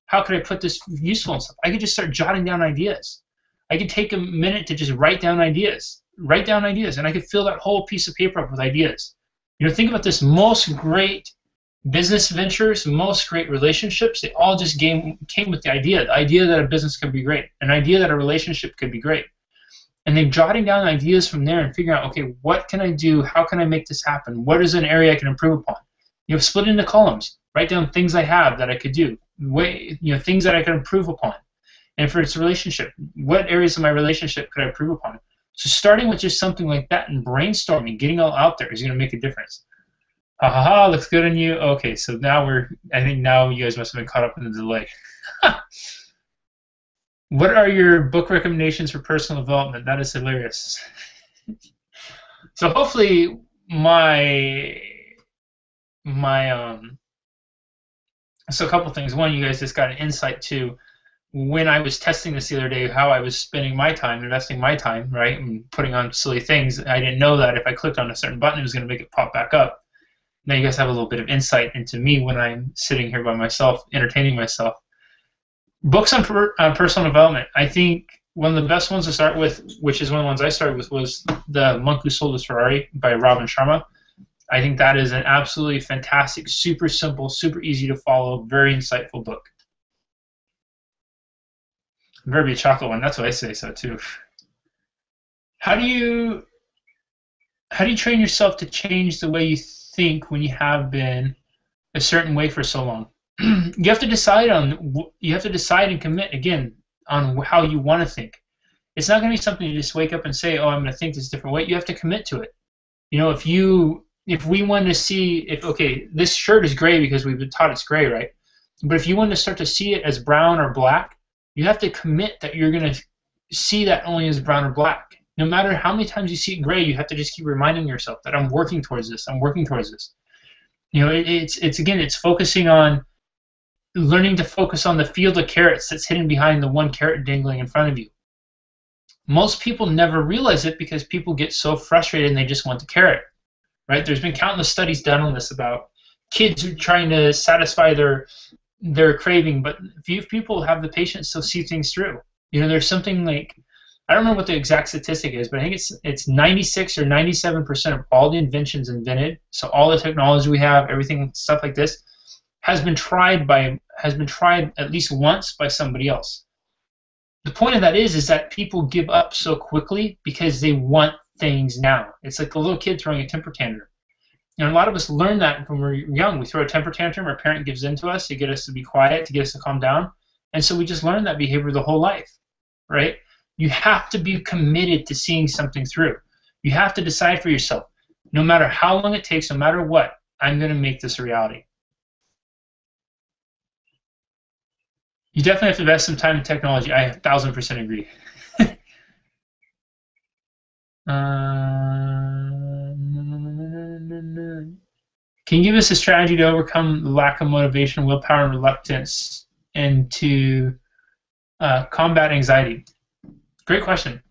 how could I put this useful and stuff? I could just start jotting down ideas. I could take a minute to just write down ideas, and I could fill that whole piece of paper up with ideas. You know, think about this. Most great business ventures, most great relationships, they all just came with the idea that a business could be great, an idea that a relationship could be great. And they're jotting down ideas from there and figuring out, okay, what can I do? How can I make this happen? What is an area I can improve upon? You know, split into columns. Write down things I have that I could do. Things that I could improve upon. And for its relationship, what areas of my relationship could I improve upon? So starting with just something like that and brainstorming, getting all out there is going to make a difference. Ha ha ha, looks good on you. Okay, so now I think now you guys must have been caught up in the delay. What are your book recommendations for personal development? That is hilarious. So hopefully so a couple things. One, you guys just got an insight to when I was testing this the other day, how I was spending my time, investing my time, right, and putting on silly things. I didn't know that if I clicked on a certain button, it was going to make it pop back up. Now you guys have a little bit of insight into me when I'm sitting here by myself, entertaining myself. Books on personal development. I think one of the best ones to start with, which is one of the ones I started with, was The Monk Who Sold His Ferrari by Robin Sharma. I think that is an absolutely fantastic, super simple, super easy to follow, very insightful book. It better be a chocolate one. That's what I say so too. How do you train yourself to change the way you think when you have been a certain way for so long? You have to decide and commit again on how you want to think. It's not going to be something you just wake up and say, "Oh, I'm going to think this different way." You have to commit to it. You know, if we want to see okay, this shirt is gray because we've been taught it's gray, right? But if you want to start to see it as brown or black, you have to commit that you're going to see that only as brown or black. No matter how many times you see it gray, you have to just keep reminding yourself that I'm working towards this. I'm working towards this. You know, it's focusing on learning to focus on the field of carrots that's hidden behind the one carrot dangling in front of you. Most people never realize it because people get so frustrated and they just want the carrot, right? There's been countless studies done on this about kids who are trying to satisfy their craving, but few people have the patience to see things through. You know, there's something like, I don't remember what the exact statistic is, but I think it's 96 or 97% of all the inventions invented, so all the technology we have, everything, stuff like this, has been tried at least once by somebody else. The point of that is that people give up so quickly because they want things now. It's like a little kid throwing a temper tantrum. You know, a lot of us learn that when we're young. We throw a temper tantrum, our parent gives in to us to get us to be quiet, to get us to calm down, and so we just learn that behavior the whole life, right? You have to be committed to seeing something through. You have to decide for yourself, no matter how long it takes, no matter what, I'm going to make this a reality. You definitely have to invest some time in technology. I 1,000% agree. Can you give us a strategy to overcome the lack of motivation, willpower, and reluctance, and to combat anxiety? Great question.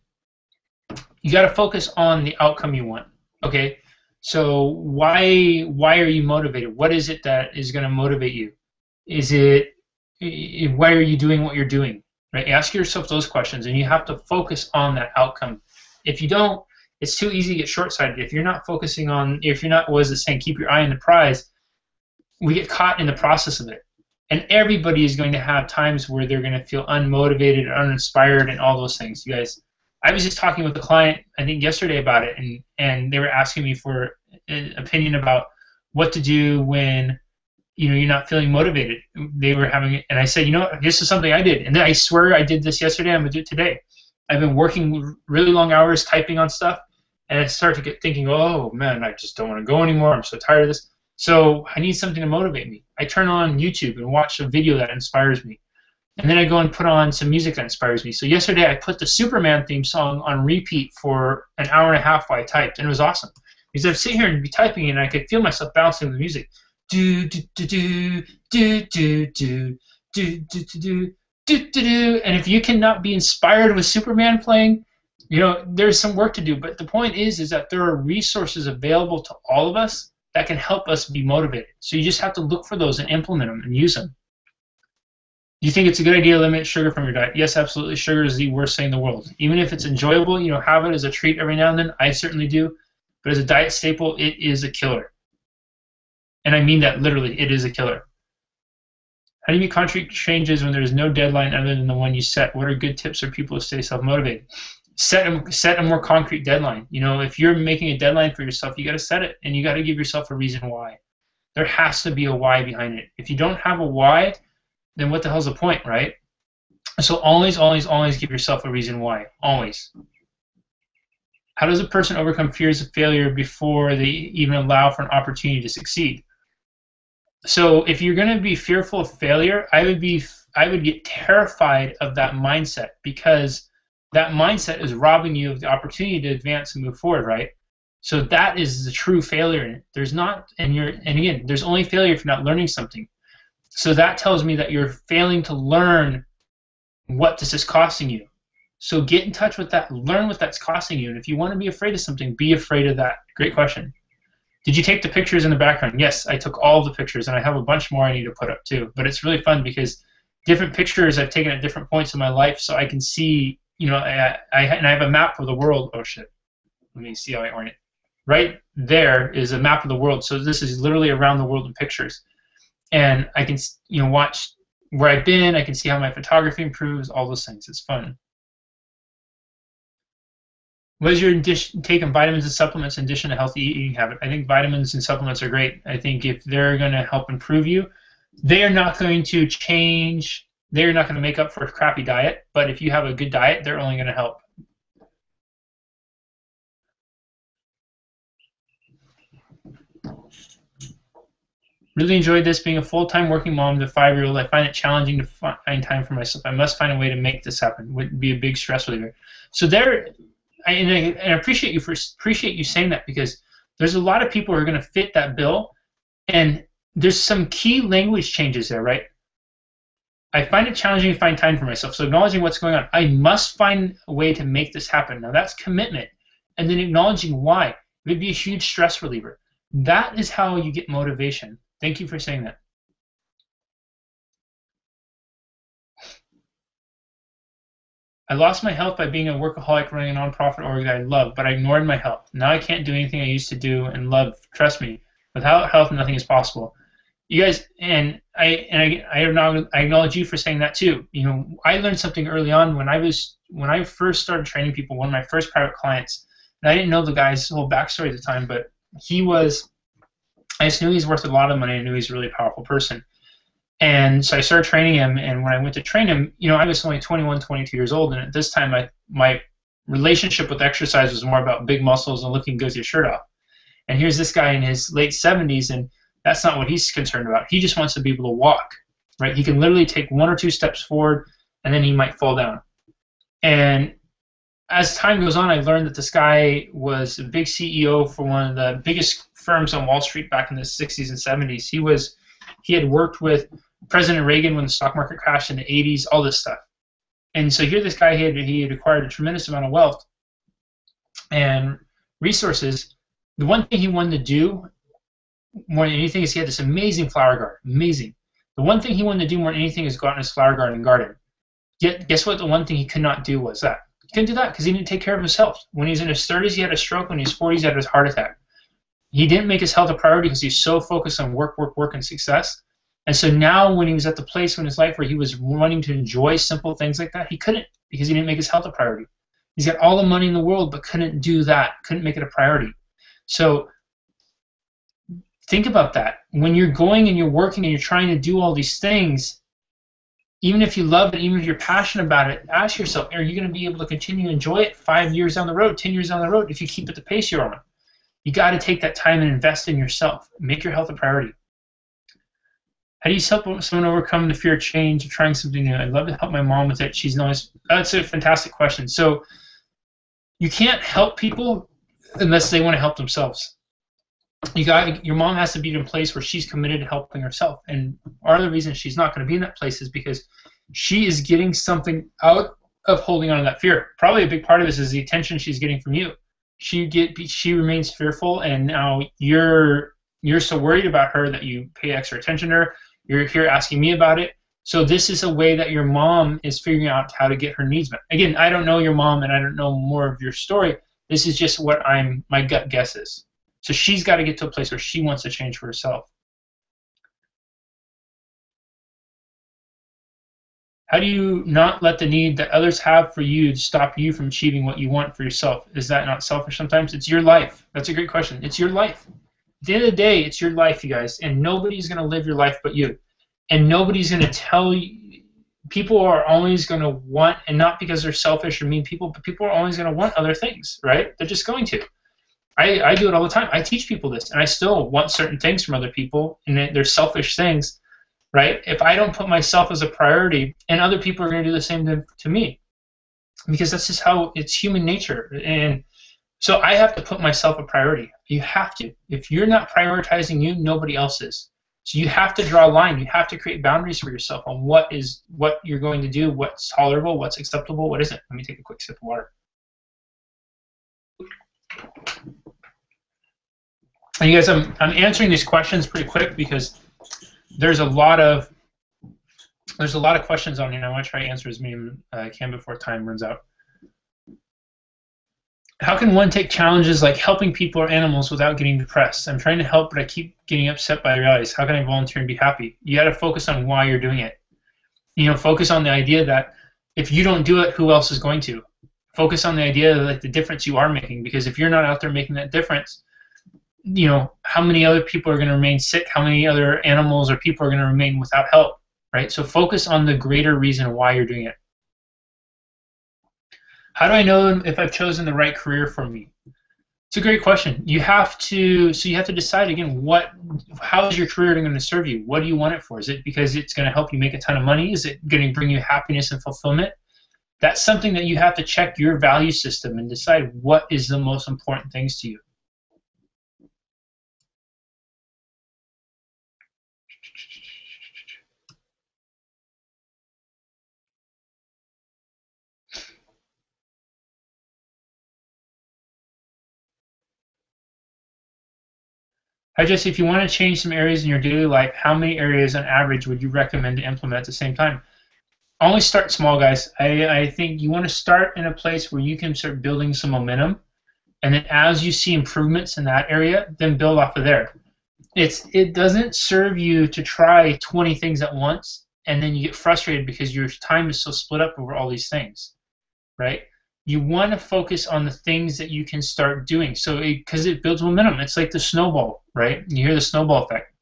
You got to focus on the outcome you want. Okay, so why are you motivated? What is it that is going to motivate you? Is it why are you doing what you're doing? Right? Ask yourself those questions, and you have to focus on that outcome. If you don't, it's too easy to get short-sighted. If you're not focusing on, if you're not, what is it saying, keep your eye on the prize, we get caught in the process of it. And everybody is going to have times where they're going to feel unmotivated, uninspired, and all those things. You guys, I was just talking with a client, I think yesterday about it, and they were asking me for an opinion about what to do when you're not feeling motivated. They were having, and I said, this is something I did, and then I swear I did this yesterday. I'm gonna do it today. I've been working really long hours typing on stuff, and I start to get thinking, oh man, I just don't want to go anymore. I'm so tired of this. So I need something to motivate me. I turn on YouTube and watch a video that inspires me. And then I go and put on some music that inspires me. So yesterday I put the Superman theme song on repeat for an hour and a half while I typed, and it was awesome. Because I'd sit here and be typing, and I could feel myself bouncing with the music. Do do do do do do do do do do do do. And if you cannot be inspired with Superman playing, there's some work to do. But the point is that there are resources available to all of us that can help us be motivated. So you just have to look for those and implement them and use them. Do you think it's a good idea to limit sugar from your diet? Yes, absolutely. Sugar is the worst thing in the world. Even if it's enjoyable, have it as a treat every now and then. I certainly do. But as a diet staple, it is a killer. And I mean that literally. It is a killer. How do you make concrete changes when there is no deadline other than the one you set? What are good tips for people to stay self-motivated? Set a more concrete deadline. If you're making a deadline for yourself, you got to set it, and you got to give yourself a reason why. There has to be a why behind it. If you don't have a why, then what the hell's the point, right? So always, always, always give yourself a reason why. Always. How does a person overcome fears of failure before they even allow for an opportunity to succeed? So if you're going to be fearful of failure, I would get terrified of that mindset, because that mindset is robbing you of the opportunity to advance and move forward, right? So that is the true failure in it. There's not, and again, there's only failure if you're not learning something. So that tells me that you're failing to learn what this is costing you. So get in touch with that. Learn what that's costing you. And if you want to be afraid of something, be afraid of that. Great question. Did you take the pictures in the background? Yes, I took all the pictures, and I have a bunch more I need to put up too. But it's really fun because different pictures I've taken at different points in my life, so I can see, and I have a map of the world. Oh shit. Let me see how I orient it. Right there is a map of the world. So this is literally around the world in pictures. And I can, watch where I've been. I can see how my photography improves. All those things. It's fun. What is your take on vitamins and supplements in addition to healthy eating habit? I think vitamins and supplements are great. I think if they're going to help improve you, they are not going to change. They're not going to make up for a crappy diet. But if you have a good diet, they're only going to help. Really enjoyed this. Being a full-time working mom to a 5-year-old, I find it challenging to find time for myself. I must find a way to make this happen. Would be a big stress reliever. So I appreciate you saying that, because there's a lot of people who are going to fit that bill, and there's some key language changes there, right? I find it challenging to find time for myself. So acknowledging what's going on. I must find a way to make this happen. Now that's commitment. And then acknowledging why. It would be a huge stress reliever. That is how you get motivation. Thank you for saying that. I lost my health by being a workaholic running a nonprofit org that I love, but I ignored my health. Now I can't do anything I used to do and love. Trust me, without health, nothing is possible. You guys, and I acknowledge you for saying that too. I learned something early on when I first started training people. One of my first private clients, and I didn't know the guy's whole backstory at the time, but I just knew he was worth a lot of money. I knew he was a really powerful person. And so I started training him, and when I went to train him, I was only 21, 22 years old, and at this time, my relationship with exercise was more about big muscles and looking good with your shirt off. And here's this guy in his late 70s, and that's not what he's concerned about. He just wants to be able to walk, right? He can literally take 1 or 2 steps forward, and then he might fall down. And as time goes on, I learned that this guy was a big CEO for one of the biggest firms on Wall Street back in the 60s and 70s. He had worked with President Reagan when the stock market crashed in the 80s, all this stuff. And so here this guy, he had acquired a tremendous amount of wealth and resources. The one thing he wanted to do more than anything is he had this amazing flower garden, amazing. The one thing he wanted to do more than anything is go out in his flower garden and garden. Yet, guess what? The one thing he could not do was that. He couldn't do that because he didn't take care of his health. When he was in his 30s, he had a stroke. When he was 40s, he had his heart attack. He didn't make his health a priority because he's so focused on work, work, work, and success. And so now when he was at the place in his life where he was wanting to enjoy simple things like that, he couldn't because he didn't make his health a priority. He's got all the money in the world but couldn't do that, couldn't make it a priority. So think about that. When you're going and you're working and you're trying to do all these things, even if you love it, even if you're passionate about it, ask yourself, are you going to be able to continue to enjoy it 5 years down the road, 10 years down the road if you keep at the pace you're on? You got to take that time and invest in yourself. Make your health a priority. How do you help someone overcome the fear of change or trying something new? I'd love to help my mom with it. She's always. That's a fantastic question. So you can't help people unless they want to help themselves. Your mom has to be in a place where she's committed to helping herself. And part of the reason she's not going to be in that place is because she is getting something out of holding on to that fear. Probably a big part of this is the attention she's getting from you. She remains fearful, and now you're so worried about her that you pay extra attention to her. You're here asking me about it. So this is a way that your mom is figuring out how to get her needs met. Again, I don't know your mom, and I don't know more of your story. This is just what my gut guess is. So she's got to get to a place where she wants to change for herself. How do you not let the need that others have for you to stop you from achieving what you want for yourself? Is that not selfish sometimes? It's your life. That's a great question. It's your life. At the end of the day, it's your life, you guys, and nobody's going to live your life but you. And nobody's going to tell you. People are always going to want, and not because they're selfish or mean people, but people are always going to want other things, right? They're just going to. I do it all the time. I teach people this, and I still want certain things from other people, and they're selfish things, right? If I don't put myself as a priority, and other people are going to do the same to me, because that's just how it's human nature. And so I have to put myself a priority. You have to. If you're not prioritizing you, nobody else is. So you have to draw a line. You have to create boundaries for yourself on what you're going to do, what's tolerable, what's acceptable, what isn't. Let me take a quick sip of water. And you guys, I'm answering these questions pretty quick because there's a lot of questions on here, and I want to try to answer as many as I can before time runs out. How can one take challenges like helping people or animals without getting depressed? I'm trying to help, but I keep getting upset by realities. How can I volunteer and be happy? You got to focus on why you're doing it. Focus on the idea that if you don't do it, who else is going to? Focus on the idea of like the difference you are making, because if you're not out there making that difference, how many other people are going to remain sick? How many other animals or people are going to remain without help, right? So focus on the greater reason why you're doing it. How do I know if I've chosen the right career for me? It's a great question. You have to decide again, how is your career going to serve you? What do you want it for? Is it because it's going to help you make a ton of money? Is it going to bring you happiness and fulfillment? That's something that you have to check your value system and decide what is the most important things to you. Hi Jesse, if you want to change some areas in your daily life, how many areas on average would you recommend to implement at the same time? Always start small, guys. I think you want to start in a place where you can start building some momentum, and then as you see improvements in that area, then build off of there. It doesn't serve you to try 20 things at once, and then you get frustrated because your time is so split up over all these things, right? You want to focus on the things that you can start doing, because it builds momentum. It's like the snowball, right? You hear the snowball effect.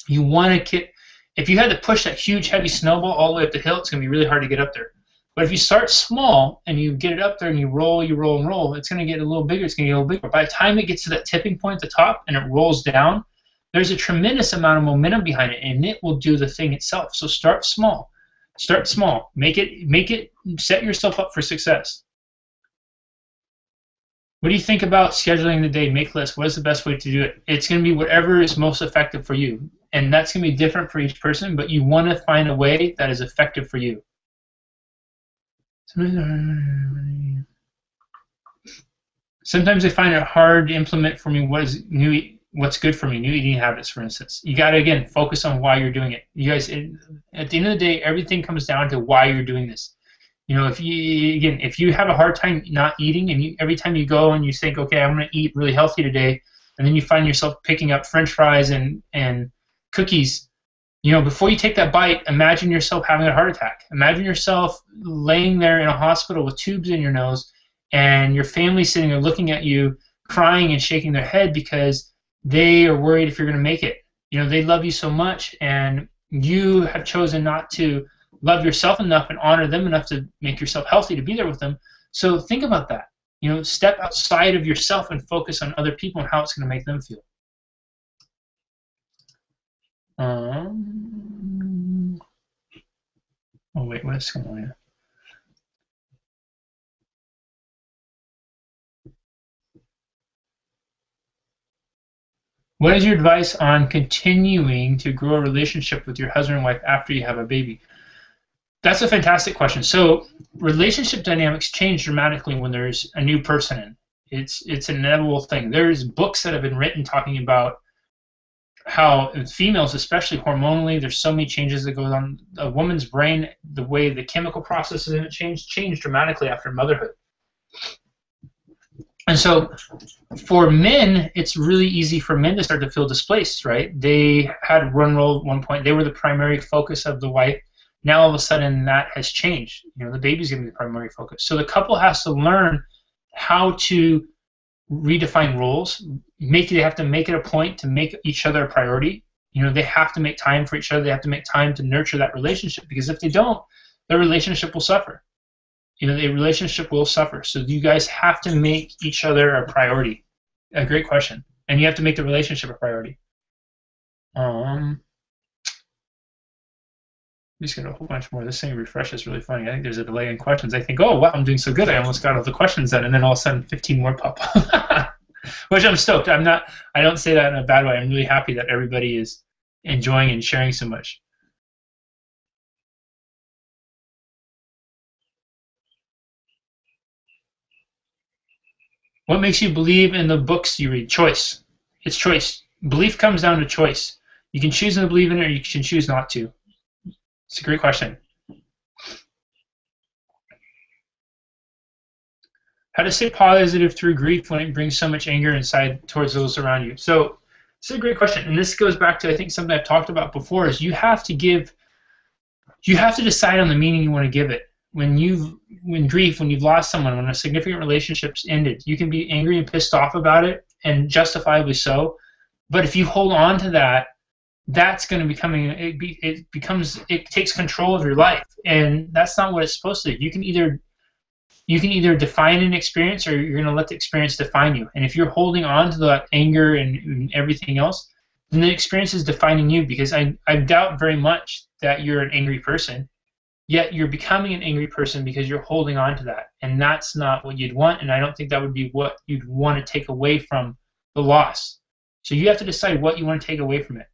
You want to If you had to push that huge, heavy snowball all the way up the hill, it's going to be really hard to get up there. But if you start small and you get it up there and you roll, and roll, it's going to get a little bigger. It's going to get a little bigger. By the time it gets to that tipping point at the top and it rolls down, there's a tremendous amount of momentum behind it, and it will do the thing itself. So start small. Start small. Make it. Set yourself up for success. What do you think about scheduling the day? Make lists. What is the best way to do it? It's going to be whatever is most effective for you, and that's going to be different for each person. But you want to find a way that is effective for you. Sometimes I find it hard to implement for me what's good for me, new eating habits, for instance. You got to, again, focus on why you're doing it. You guys, at the end of the day, everything comes down to why you're doing this. You know, if you have a hard time not eating, and every time you go and you think, okay, I'm going to eat really healthy today, and then you find yourself picking up French fries and cookies, you know, before you take that bite, imagine yourself having a heart attack. Imagine yourself laying there in a hospital with tubes in your nose, and your family sitting there looking at you, crying and shaking their head because they are worried if you're going to make it. You know, they love you so much, and you have chosen not to love yourself enough and honor them enough to make yourself healthy to be there with them. So think about that. You know, step outside of yourself and focus on other people and how it's going to make them feel. Oh wait, what's going on here? What is your advice on continuing to grow a relationship with your husband and wife after you have a baby? That's a fantastic question. So relationship dynamics change dramatically when there's a new person in. It's an inevitable thing. There's books that have been written talking about how females, especially hormonally, there's so many changes that go on. A woman's brain, the way the chemical processes in it change dramatically after motherhood. And so for men, it's really easy for men to start to feel displaced, right? They had one role at one point. They were the primary focus of the wife. Now all of a sudden that has changed. You know, the baby's going to be the primary focus. So the couple has to learn how to redefine roles. They have to make it a point to make each other a priority. You know, they have to make time for each other. They have to make time to nurture that relationship, because if they don't, their relationship will suffer. You know, the relationship will suffer. So you guys have to make each other a priority. A great question. And you have to make the relationship a priority. Just got a whole bunch more. This thing refreshes really funny. I think there's a delay in questions. I think, oh, wow, I'm doing so good. I almost got all the questions done. And then all of a sudden, 15 more pop up. Which I'm stoked. I don't say that in a bad way. I'm really happy that everybody is enjoying and sharing so much. What makes you believe in the books you read? Choice. It's choice. Belief comes down to choice. You can choose to believe in it, or you can choose not to. It's a great question. How to stay positive through grief when it brings so much anger inside towards those around you? So it's a great question, and this goes back to, I think, something I've talked about before, is you have to decide on the meaning you want to give it. When you've lost someone, when a significant relationship's ended, you can be angry and pissed off about it, and justifiably so. But if you hold on to that, that's going to it takes control of your life, and that's not what it's supposed to do. You can either define an experience, or you're going to let the experience define you. And if you're holding on to that anger and everything else, then the experience is defining you, because I doubt very much that you're an angry person, yet you're becoming an angry person because you're holding on to that, and that's not what you'd want, and I don't think that would be what you'd want to take away from the loss. So you have to decide what you want to take away from it.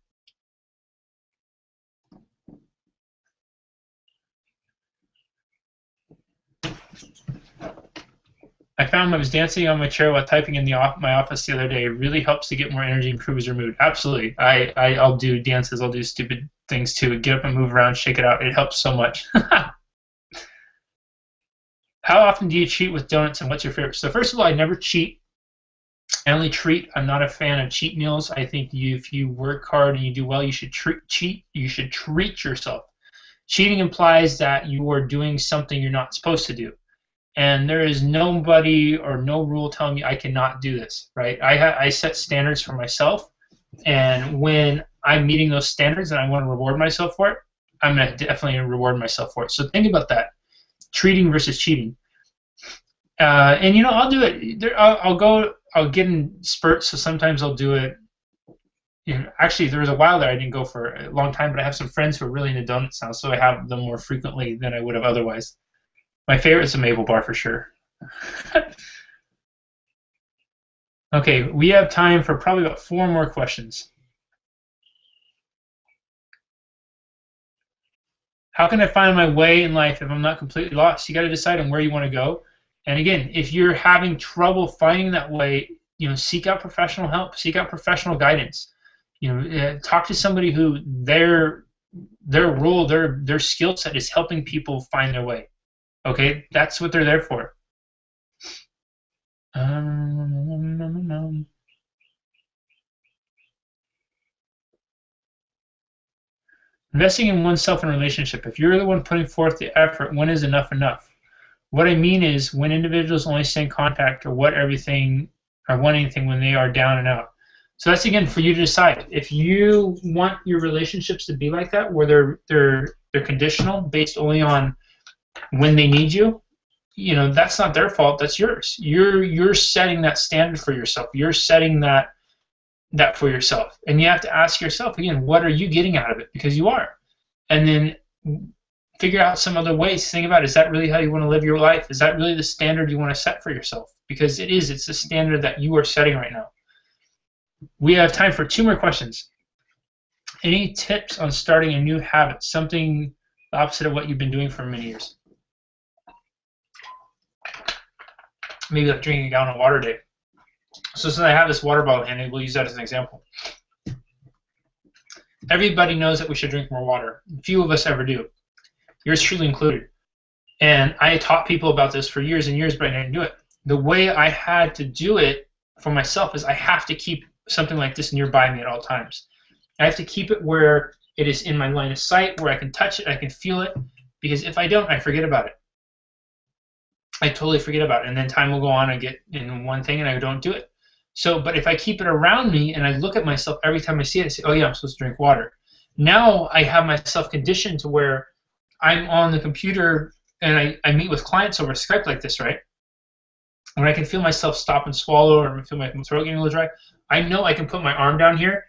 I found I was dancing on my chair while typing in my office the other day. It really helps to get more energy and improves your mood. Absolutely. I'll do dances. I'll do stupid things too. Get up and move around, shake it out. It helps so much. How often do you cheat with donuts, and what's your favorite? So first of all, I never cheat. I only treat. I'm not a fan of cheat meals. I think if you work hard and you do well, you should cheat. You should treat yourself. Cheating implies that you are doing something you're not supposed to do. And there is nobody or no rule telling me I cannot do this, right? I set standards for myself, and when I'm meeting those standards and I want to reward myself for it, I'm going to definitely reward myself for it. So think about that. Treating versus cheating. And you know, I'll do it. I'll get in spurts. So sometimes I'll do it. You know, actually, there was a while there I didn't go for a long time, but I have some friends who are really into donuts now, so I have them more frequently than I would have otherwise. My favorite is a maple bar for sure. Okay, we have time for probably about 4 more questions. How can I find my way in life if I'm not completely lost? You got to decide on where you want to go. And again, if you're having trouble finding that way, you know, seek out professional help, seek out professional guidance. You know, talk to somebody who their role, their skill set is helping people find their way. Okay, that's what they're there for. Investing in oneself in a relationship. If you're the one putting forth the effort, when is enough enough? What I mean is when individuals only stay in contact or want anything when they are down and out. So that's again for you to decide. If you want your relationships to be like that, where they're conditional, based only on when they need you, you know, that's not their fault. That's yours. You're setting that standard for yourself. You're setting that for yourself, and you have to ask yourself again, what are you getting out of it? Because you are, and then figure out some other ways. Think about, is that really how you want to live your life? Is that really the standard you want to set for yourself? Because it is. It's the standard that you are setting right now. We have time for 2 more questions. Any tips on starting a new habit, something the opposite of what you've been doing for many years? Maybe like drinking a gallon of water a day. So since I have this water bottle handy, we'll use that as an example. Everybody knows that we should drink more water. Few of us ever do. Yours truly included. And I taught people about this for years and years, but I didn't do it. The way I had to do it for myself is I have to keep something like this nearby me at all times. I have to keep it where it is in my line of sight, where I can touch it, I can feel it, because if I don't, I forget about it. I totally forget about it, and then time will go on, I get in one thing and I don't do it. So, but if I keep it around me and I look at myself every time I see it, I say, oh yeah, I'm supposed to drink water. Now I have myself conditioned to where I'm on the computer and I meet with clients over Skype like this, right? When I can feel myself stop and swallow, or I feel my throat getting a little dry, I know I can put my arm down here,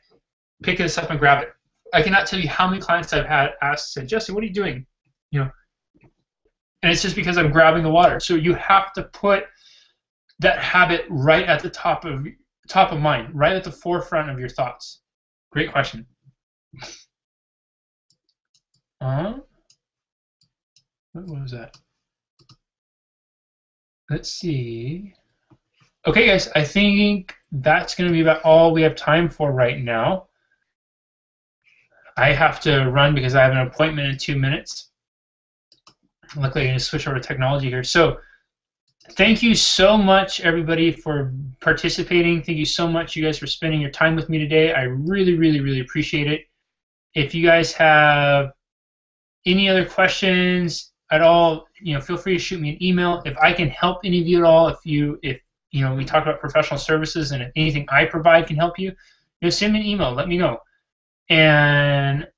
pick this up and grab it. I cannot tell you how many clients I've had asked, said, Jesse, what are you doing? You know, and it's just because I'm grabbing the water. So you have to put that habit right at the top of mind, right at the forefront of your thoughts. Great question. What was that? Let's see. Okay, guys, I think that's going to be about all we have time for right now. I have to run because I have an appointment in 2 minutes. Luckily, I'm going to switch over to technology here. So thank you so much, everybody, for participating. Thank you so much, you guys, for spending your time with me today. I really, really, really appreciate it. If you guys have any other questions at all, you know, feel free to shoot me an email. If I can help any of you at all, if you know, we talk about professional services, and if anything I provide can help you, send me an email. Let me know. And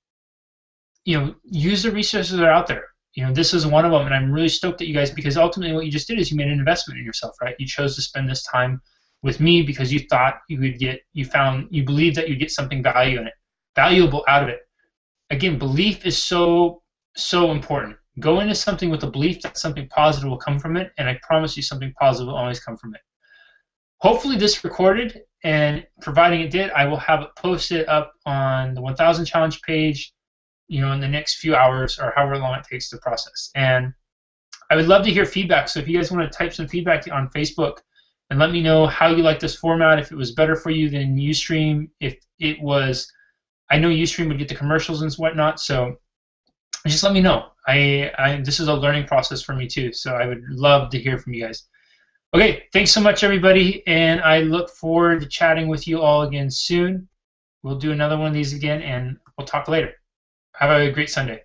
you know, use the resources that are out there. You know, this is one of them, and I'm really stoked at you guys, because ultimately what you just did is you made an investment in yourself, right? You chose to spend this time with me because you thought you would get, you believed that you'd get something valuable out of it. Again, belief is so important. Go into something with the belief that something positive will come from it, and I promise you something positive will always come from it. Hopefully this recorded, and providing it did, I will have it posted up on the 1000 Challenge page, you know, in the next few hours, or however long it takes to process. And I would love to hear feedback. So if you guys want to type some feedback on Facebook and let me know how you like this format, if it was better for you than Ustream, if it was, I know Ustream would get the commercials and whatnot, so just let me know. This is a learning process for me too, so I would love to hear from you guys. Okay, thanks so much, everybody, and I look forward to chatting with you all again soon. We'll do another one of these again, and we'll talk later. Have a great Sunday.